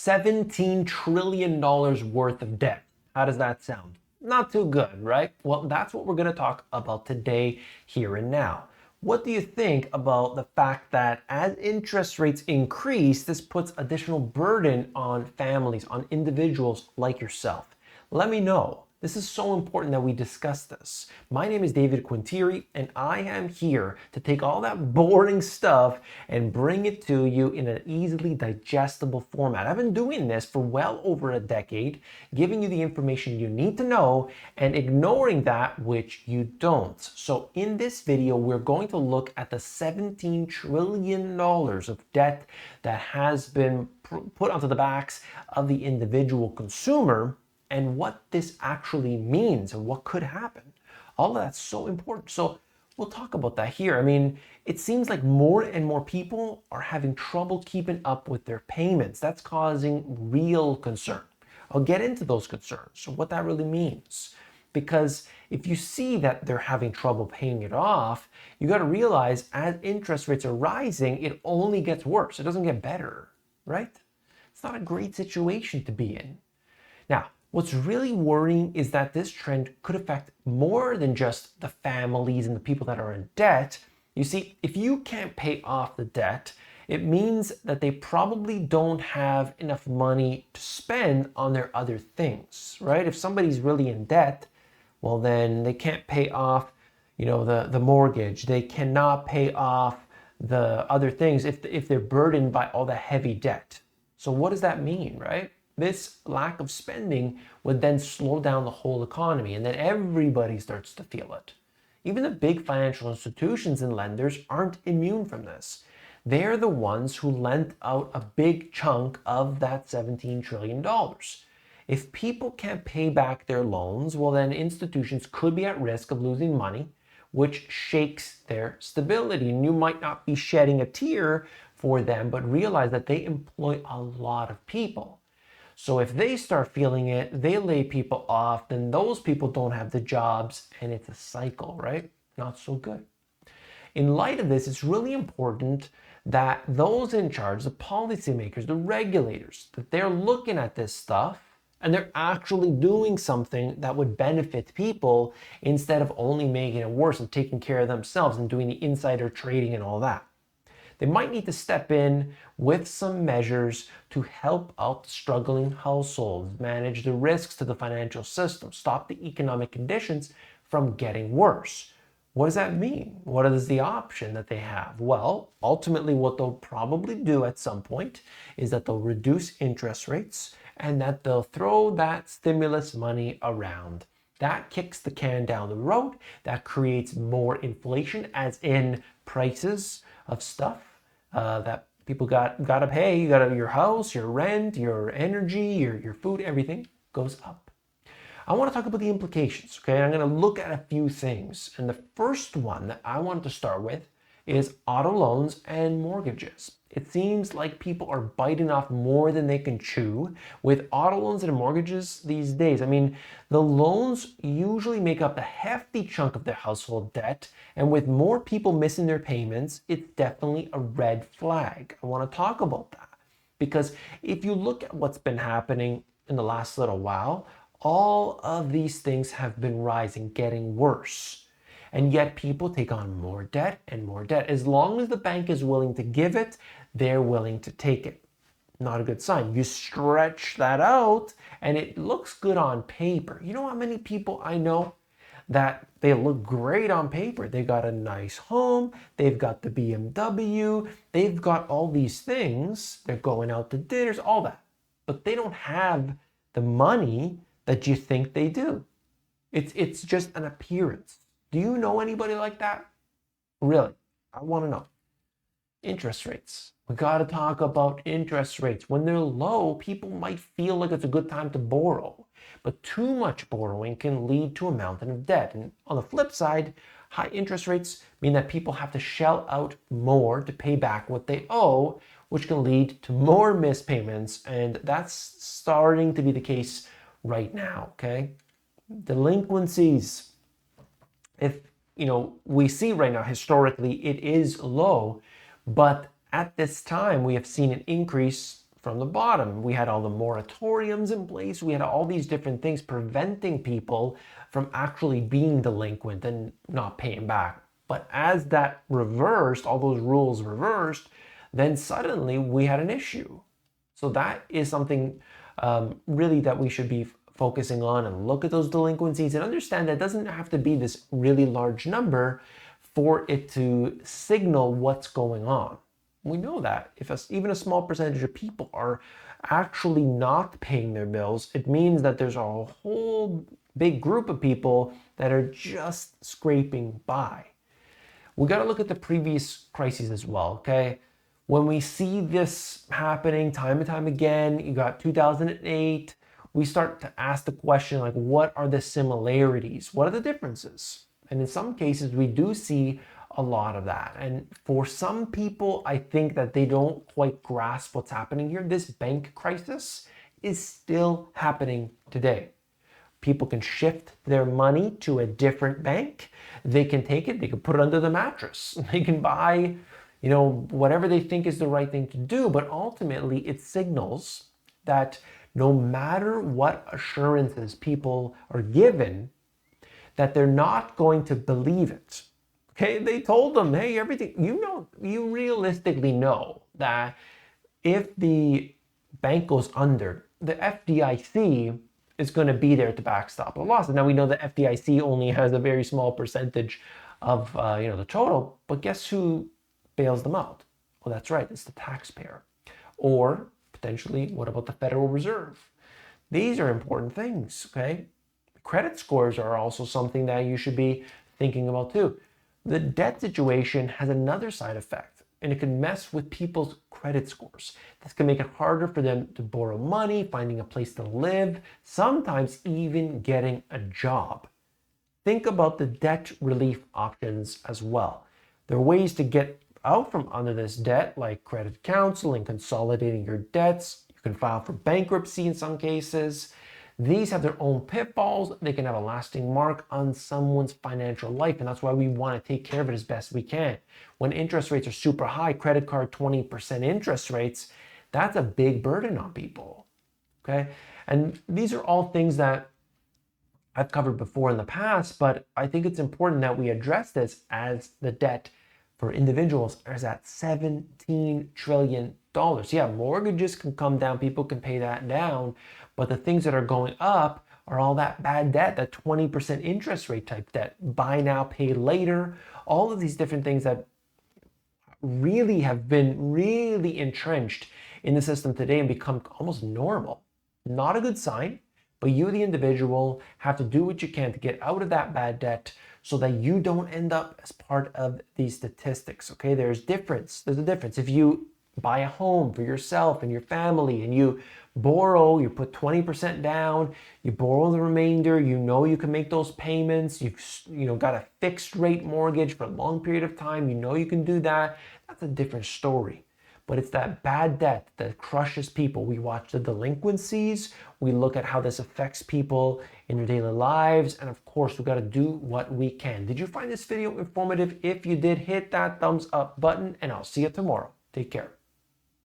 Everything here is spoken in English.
$17 trillion worth of debt. How does that sound? Not too good, right? Well, that's what we're going to talk about today, here and now. What do you think about the fact that as interest rates increase, this puts additional burden on families, on individuals like yourself? Let me know. This is so important that we discuss this. My name is David Quintieri, and I am here to take all that boring stuff and bring it to you in an easily digestible format. I've been doing this for well over a decade, giving you the information you need to know and ignoring that which you don't. So in this video, we're going to look at the $17 trillion of debt that has been put onto the backs of the individual consumer, and what this actually means and what could happen. All of that's so important. So we'll talk about that here. I mean, it seems like more and more people are having trouble keeping up with their payments. That's causing real concern. I'll get into those concerns, so what that really means. Because if you see that they're having trouble paying it off, you got to realize as interest rates are rising, it only gets worse. It doesn't get better, right? It's not a great situation to be in. Now, what's really worrying is that this trend could affect more than just the families and the people that are in debt. You see, if you can't pay off the debt, it means that they probably don't have enough money to spend on their other things, right? If somebody's really in debt, well, then they can't pay off, the mortgage. They cannot pay off the other things if they're burdened by all the heavy debt. So what does that mean, right? This lack of spending would then slow down the whole economy, and then everybody starts to feel it. Even the big financial institutions and lenders aren't immune from this. They're the ones who lent out a big chunk of that $17 trillion. If people can't pay back their loans, well, then institutions could be at risk of losing money, which shakes their stability. And you might not be shedding a tear for them, but realize that they employ a lot of people. So if they start feeling it, they lay people off, then those people don't have the jobs, and it's a cycle, right? Not so good. In light of this, it's really important that those in charge, the policymakers, the regulators, that they're looking at this stuff and they're actually doing something that would benefit people instead of only making it worse and taking care of themselves and doing the insider trading and all that. They might need to step in with some measures to help out the struggling households, manage the risks to the financial system, stop the economic conditions from getting worse. What does that mean? What is the option that they have? Well, ultimately what they'll probably do at some point is that they'll reduce interest rates and that they'll throw that stimulus money around. That kicks the can down the road. That creates more inflation, as in prices of stuff that people gotta pay. Your house, your rent, your energy, your food, everything goes up. I want to talk about the implications, okay? I'm going to look at a few things. And the first one that I want to start with is auto loans and mortgages. It seems like people are biting off more than they can chew with auto loans and mortgages these days. I mean, the loans usually make up a hefty chunk of their household debt, and with more people missing their payments, it's definitely a red flag. I want to talk about that because if you look at what's been happening in the last little while, all of these things have been rising, getting worse. And yet people take on more debt and more debt. As long as the bank is willing to give it, they're willing to take it. Not a good sign. You stretch that out and it looks good on paper. You know how many people I know that they look great on paper? They got a nice home, they've got the BMW, they've got all these things, they're going out to dinners, all that. But they don't have the money that you think they do. It's just an appearance. Do you know anybody like that? Really? I want to know. Interest rates. We got to talk about interest rates. When they're low, people might feel like it's a good time to borrow. But too much borrowing can lead to a mountain of debt. And on the flip side, high interest rates mean that people have to shell out more to pay back what they owe, which can lead to more missed payments. And that's starting to be the case right now, okay? Delinquencies. If, we see right now, historically, it is low, but at this time, we have seen an increase from the bottom. We had all the moratoriums in place. We had all these different things preventing people from actually being delinquent and not paying back. But as that reversed, all those rules reversed, then suddenly we had an issue. So that is something really that we should be focusing on, and look at those delinquencies and understand that it doesn't have to be this really large number for it to signal what's going on. We know that if even a small percentage of people are actually not paying their bills, it means that there's a whole big group of people that are just scraping by. We got to look at the previous crises as well, okay? When we see this happening time and time again, you got 2008, we start to ask the question, like, what are the similarities? What are the differences? And in some cases, we do see a lot of that. And for some people, I think that they don't quite grasp what's happening here. This bank crisis is still happening today. People can shift their money to a different bank. They can take it, they can put it under the mattress. They can buy, whatever they think is the right thing to do. But ultimately, it signals that no matter what assurances people are given, that they're not going to believe it. Okay, they told them, hey, everything, you realistically know that if the bank goes under, the FDIC is going to be there to backstop the losses. Now we know the FDIC only has a very small percentage of the total, but guess who bails them out? Well, that's right, it's the taxpayer. Or potentially, what about the Federal Reserve? These are important things, okay? Credit scores are also something that you should be thinking about too. The debt situation has another side effect, and it can mess with people's credit scores. This can make it harder for them to borrow money, finding a place to live, sometimes even getting a job. Think about the debt relief options as well. There are ways to get out from under this debt, like credit counseling, consolidating your debts. You can file for bankruptcy in some cases. These have their own pitfalls. They can have a lasting mark on someone's financial life, and that's why we want to take care of it as best we can. When interest rates are super high, credit card 20% interest rates, that's a big burden on people, okay? And these are all things that I've covered before in the past, but I think it's important that we address this as the debt for individuals is at $17 trillion. Yeah, mortgages can come down, people can pay that down, but the things that are going up are all that bad debt, that 20% interest rate type debt, buy now, pay later, all of these different things that really have been really entrenched in the system today and become almost normal. Not a good sign, but you, the individual, have to do what you can to get out of that bad debt so that you don't end up as part of these statistics, okay? There's a difference. If you buy a home for yourself and your family and you borrow, you put 20% down, you borrow the remainder, you can make those payments, you've got a fixed rate mortgage for a long period of time, you can do that, that's a different story. But it's that bad debt that crushes people. We watch the delinquencies, we look at how this affects people in their daily lives, and of course, we got to do what we can. Did you find this video informative? If you did, hit that thumbs up button, and I'll see you tomorrow. Take care.